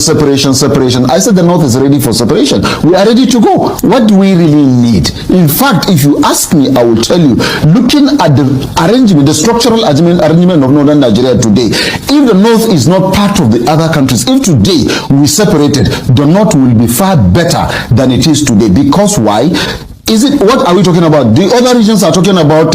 separation. I said the North is ready for separation. We are ready to go. What do we really need? In fact, if you ask me, I will tell you, looking at the arrangement, the structural arrangement of Northern Nigeria today, if the North is not part of the other countries, if today we separated, the North will be far better than it is today. Because why? What are we talking about? The other regions are talking about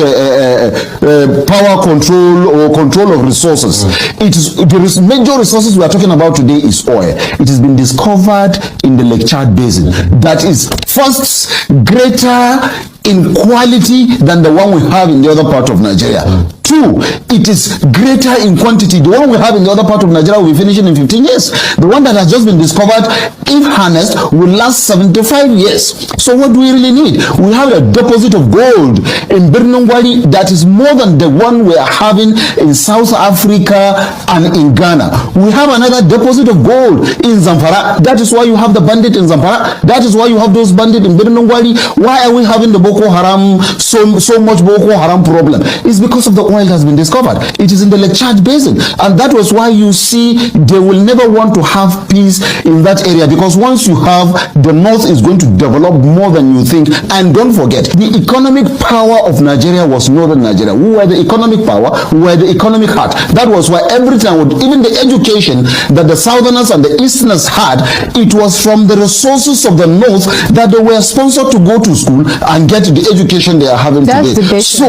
power control or control of resources. The major resources we are talking about today is oil. It has been discovered in the Lake Chad Basin. That is first greater in quality than the one we have in the other part of Nigeria. Two, it is greater in quantity. The one we have in the other part of Nigeria will be finishing in 15 years. The one that has just been discovered, if harnessed, will last 75 years. So what do we really need? We have a deposit of gold in Birnungwali that is more than the one we are having in South Africa and in Ghana. We have another deposit of gold in Zamfara. That is why you have the bandit in Zamfara. That is why you have those bandits in Birnungwali. Why are we having the Boko Haram, so much Boko Haram problem? It's because of the oil has been discovered. It is in the Lake Chad Basin, and that was why you see they will never want to have peace in that area, because once you have, the North is going to develop more than you think. And don't forget, the economic power of Nigeria was Northern Nigeria. We were the economic power, we were the economic heart. That was why everything, even the education that the Southerners and the Easterners had, it was from the resources of the North that they were sponsored to go to school and get the education they are having today. So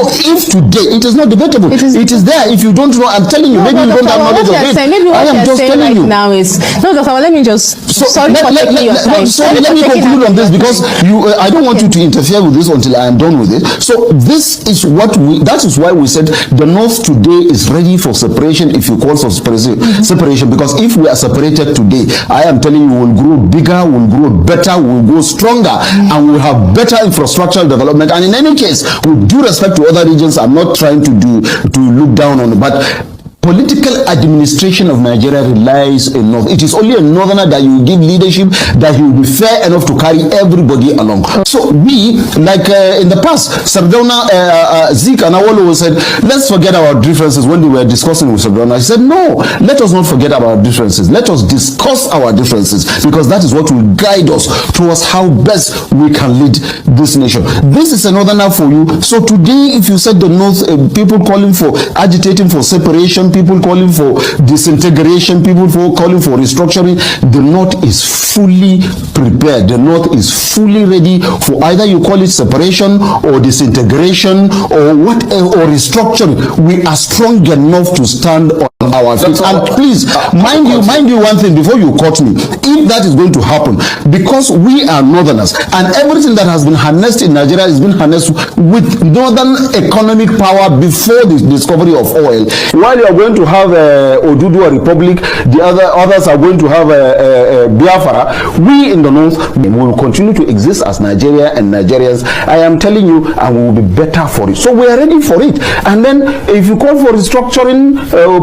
if today, it is not debatable. It is there. If you don't know, I'm telling you, maybe you don't have knowledge of it. I am just telling you. Now is no, Dr. Let me just let me conclude on this, because I don't want you to interfere with this until I am done with it. So this is that is why we said the North today is ready for separation. If you call for separation, because if we are separated today, I am telling you, we'll grow bigger, we'll grow better, we'll grow stronger, and we'll have better infrastructural development. And in any case, with due respect to other regions, I'm not trying to look down on it, but political administration of Nigeria relies on North. It is only a Northerner that you give leadership, that he will be fair enough to carry everybody along. So we, like in the past, Sardauna, Zeke and Awolowo said, let's forget our differences. When they were discussing with Sardauna, he said, no, let us not forget our differences. Let us discuss our differences, because that is what will guide us towards how best we can lead this nation. This is a Northerner for you. So today, if you said the North, people calling for, agitating for separation, people calling for disintegration, people calling for restructuring, the North is fully prepared. The North is fully ready for either you call it separation or disintegration or or restructuring. We are strong enough to stand on our feet. And please, mind you one thing before you cut me. If that is going to happen, because we are Northerners, and everything that has been harnessed in Nigeria has been harnessed with Northern economic power before the discovery of oil. While you are going to have Oduduwa Republic, the others are going to have Biafra, we in the North will continue to exist as Nigeria and Nigerians. I am telling you, and we will be better for it. So we are ready for it. And then if you call for restructuring,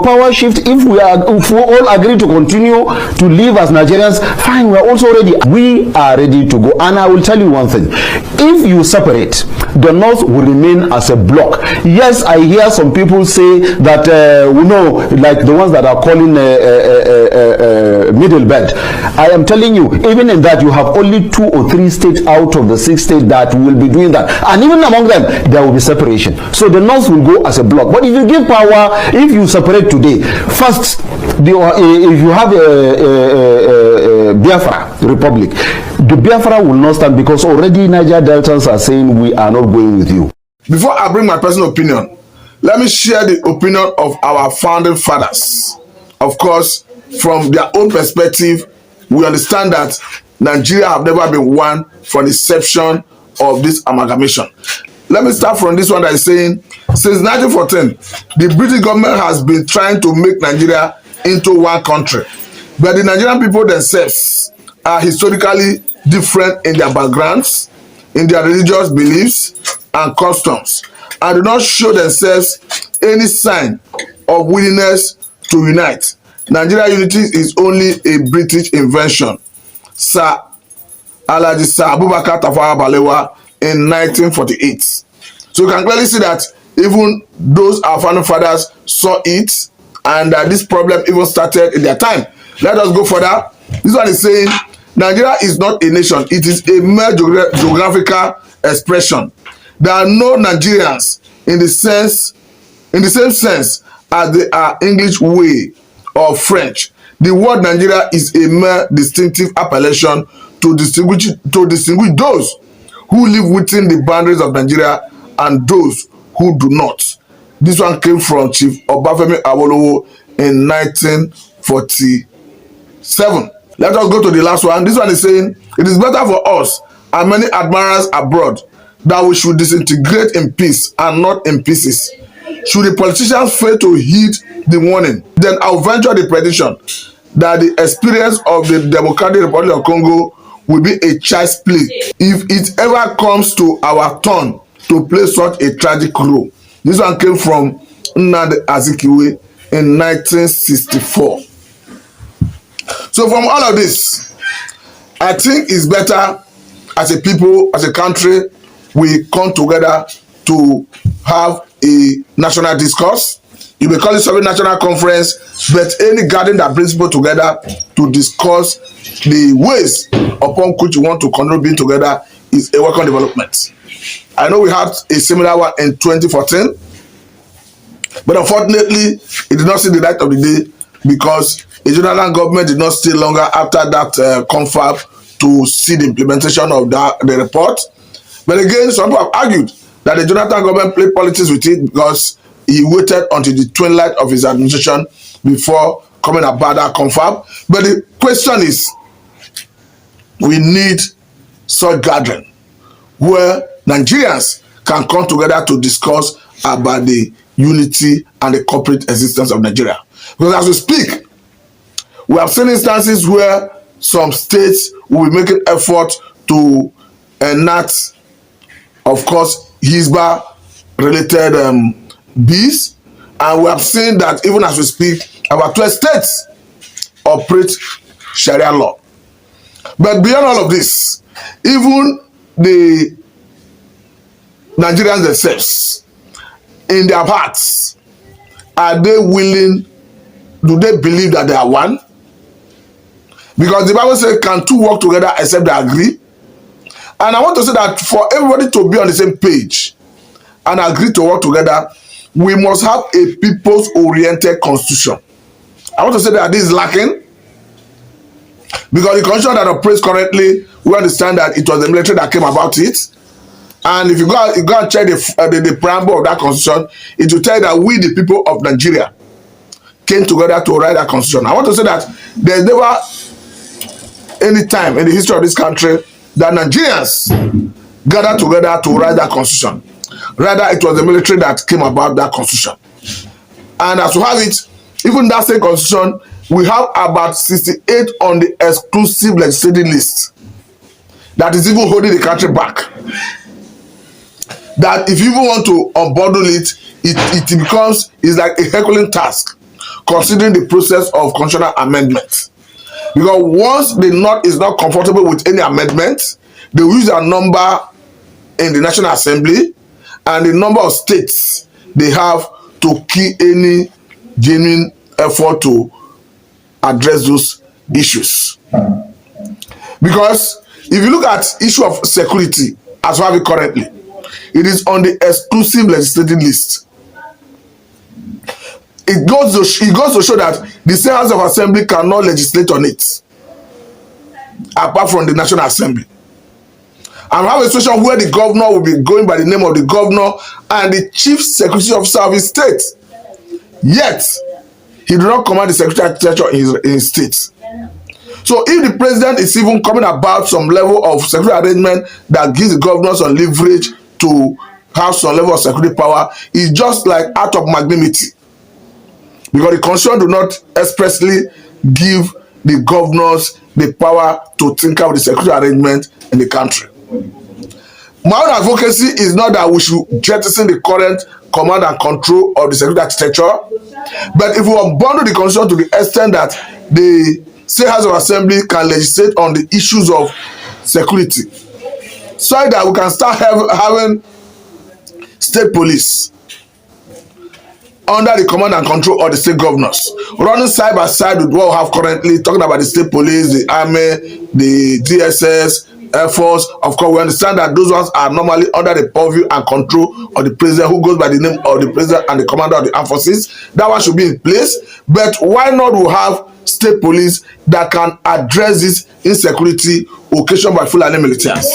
power shift, if we all agree to continue to live as Nigerians, fine, we are also ready. We are ready to go. And I will tell you one thing. If you separate, the North will remain as a block. Yes, I hear some people say that we know, like the ones that are calling Middle Belt. I am telling you, even in that, you have only 2 or 3 states out of the 6 states that will be doing that. And even among them, there will be separation. So the North will go as a block. But if you give power, if you separate today, first, if you have a Biafra Republic, the Biafra will not stand, because already Niger Deltans are saying we are not going with you. Before I bring my personal opinion, let me share the opinion of our founding fathers. Of course, from their own perspective, we understand that Nigeria have never been one from the inception of this amalgamation. Let me start from this one that is saying, since 1914, the British government has been trying to make Nigeria into one country. But the Nigerian people themselves are historically different in their backgrounds, in their religious beliefs and customs, and do not show themselves any sign of willingness to unite. Nigeria unity is only a British invention. Sir Abubakar Tafawa Balewa in 1948. So you can clearly see that even those our founding fathers saw it, and this problem even started in their time. Let us go further. This one is saying Nigeria is not a nation. It is a mere geographical expression. There are no Nigerians in the same sense as they are English way or French. The word Nigeria is a mere distinctive appellation to distinguish those who live within the boundaries of Nigeria and those who do not. This one came from Chief Obafemi Awolowo in 1947. Let us go to the last one. This one is saying, it is better for us and many admirers abroad that we should disintegrate in peace and not in pieces. Should the politicians fail to heed the warning, then I'll venture the prediction that the experience of the Democratic Republic of Congo will be a child's play if it ever comes to our turn to play such a tragic role. This one came from Nnamdi Azikiwe in 1964. So from all of this, I think it's better as a people, as a country, we come together to have a national discourse. You may call it a national conference, but any gathering that brings people together to discuss the ways upon which you want to continue being together is a welcome development. I know we had a similar one in 2014, but unfortunately, it did not see the light of the day because the Jonathan government did not stay longer after that confab to see the implementation of the report. But again, some people have argued that the Jonathan government played politics with it because he waited until the twilight of his administration before coming about that confab. But the question is, we need such gathering where Nigerians can come together to discuss about the unity and the corporate existence of Nigeria. Because as we speak, we have seen instances where some states will be making effort to enact, of course, Hisbah-related bills, and we have seen that even as we speak, about 12 states operate Sharia law. But beyond all of this, even the Nigerians themselves, in their hearts, are they willing, do they believe that they are one? Because the Bible says, can two work together except they agree? And I want to say that for everybody to be on the same page and agree to work together, we must have a people's-oriented constitution. I want to say that this is lacking because the constitution that operates currently, we understand that it was the military that came about it. And if you go and check the preamble of that constitution, it will tell you that we, the people of Nigeria, came together to write that constitution. I want to say that there's never any time in the history of this country that Nigerians gathered together to write that constitution. Rather, it was the military that came about that constitution. And as we have it, even that same constitution, we have about 68 on the exclusive legislative list that is even holding the country back. That if you even want to unbundle it, it becomes, it's like a Herculean task, considering the process of constitutional amendment. Because once the North is not comfortable with any amendment, they use their number in the National Assembly and the number of states they have to kill any genuine effort to address those issues. Because if you look at issue of security as we have it currently, it is on the exclusive legislative list. It goes to show that the State House of Assembly cannot legislate on it, apart from the National Assembly. And we have a situation where the governor will be going by the name of the governor and the chief security officer of his state. Yet, he do not command the security architecture in his state. So if the president is even coming about some level of security arrangement that gives the governor some leverage to have some level of security power, it's just like out of magnanimity. Because the constitution do not expressly give the governors the power to think out the security arrangement in the country. My own advocacy is not that we should jettison the current command and control of the security architecture, but if we unbundle the constitution to the extent that the State House of Assembly can legislate on the issues of security, so that we can start having state police, under the command and control of the state governors, running side by side with what we have currently, talking about the state police, the army, the DSS, Air Force. Of course, we understand that those ones are normally under the purview and control of the president, who goes by the name of the president and the commander of the armed forces. That one should be in place. But why not we have state police that can address this insecurity occasioned by Fulani militias?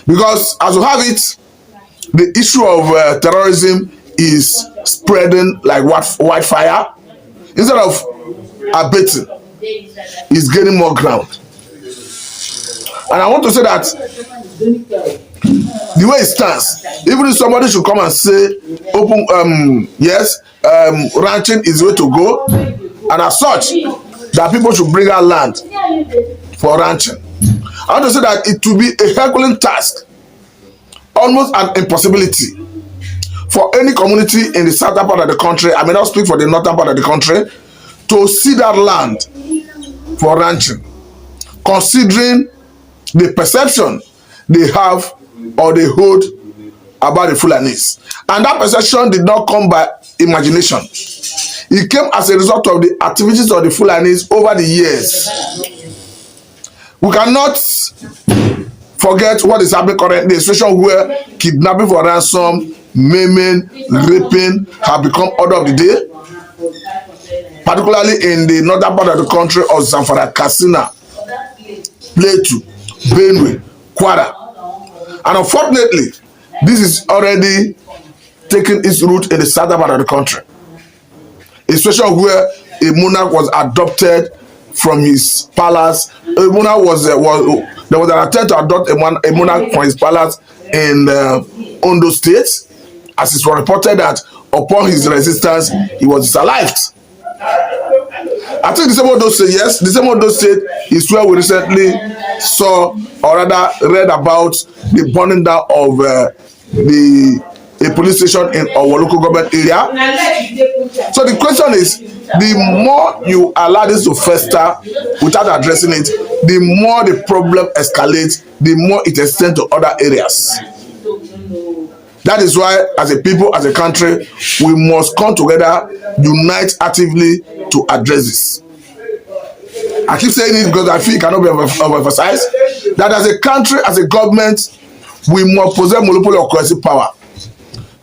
Because as we have it, the issue of terrorism is spreading like wildfire. Instead of abating, it's gaining more ground. And I want to say that the way it stands, even if somebody should come and say, ranching is the way to go, and as such, that people should bring out land for ranching. I want to say that it will be a Herculean task, almost an impossibility, for any community in the southern part of the country, I may not speak for the northern part of the country, to see that land for ranching, considering the perception they have or they hold about the Fulanis. And that perception did not come by imagination. It came as a result of the activities of the Fulanis over the years. We cannot forget what is happening currently, a situation where kidnapping for ransom, maiming, raping have become order of the day, particularly in the northern part of the country of Zamfara, Katsina, Plateau, Benue, Kwara. And unfortunately, this is already taking its root in the southern part of the country. A situation where a monarch was adopted from his palace. A monarch there was an attempt to adopt a monarch from his palace in Ondo State, as it was reported that upon his resistance, he was disallowed. I think the same Ondo State, yes, the same Ondo State is where we recently saw, or rather read about, the burning down of a police station in our local government area. So the question is, the more you allow this to fester without addressing it, the more the problem escalates, the more it extends to other areas. That is why, as a people, as a country, we must come together, unite actively to address this. I keep saying it because I feel it cannot be overemphasized, that as a country, as a government, we must possess monopoly of coercive power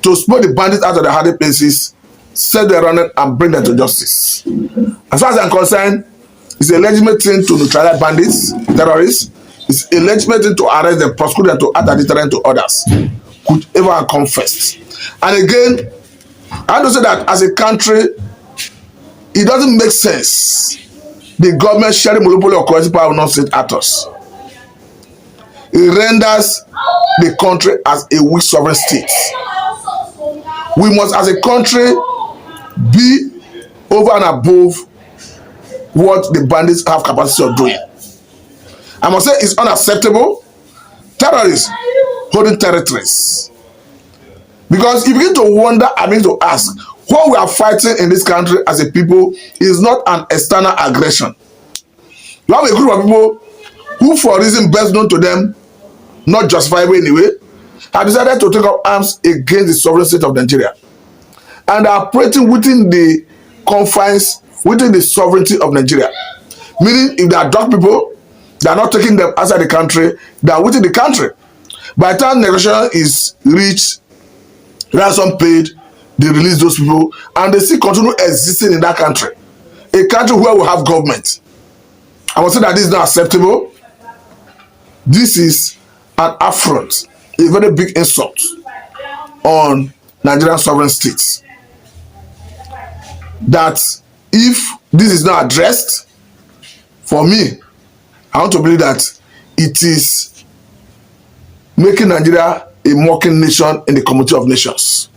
to spot the bandits out of their hiding places, set them running, and bring them to justice. As far as I'm concerned, it's a legitimate thing to neutralize bandits, terrorists. It's a legitimate thing to arrest them, prosecute them, to act as deterrent to others, whichever come first. And again, I have to say that as a country, it doesn't make sense the government sharing monopoly of coercive power with non-state actors. It renders the country as a weak sovereign state. We must, as a country, be over and above what the bandits have capacity of doing. I must say it's unacceptable. Terrorists holding territories. Because if you begin to wonder, I mean to ask, what we are fighting in this country as a people is not an external aggression. You have a group of people who, for a reason best known to them, not justifiable anyway, have decided to take up arms against the sovereign state of Nigeria and are operating within the confines, within the sovereignty of Nigeria. Meaning, if they are drug people, they are not taking them outside the country, they are within the country. By the time negotiation is reached, ransom paid, they release those people, and they still continue existing in that country. A country where we have government. I must say that this is not acceptable. This is an affront, a very big insult on Nigerian sovereign states. That if this is not addressed, for me, I want to believe that it is making Nigeria a mocking nation in the community of nations.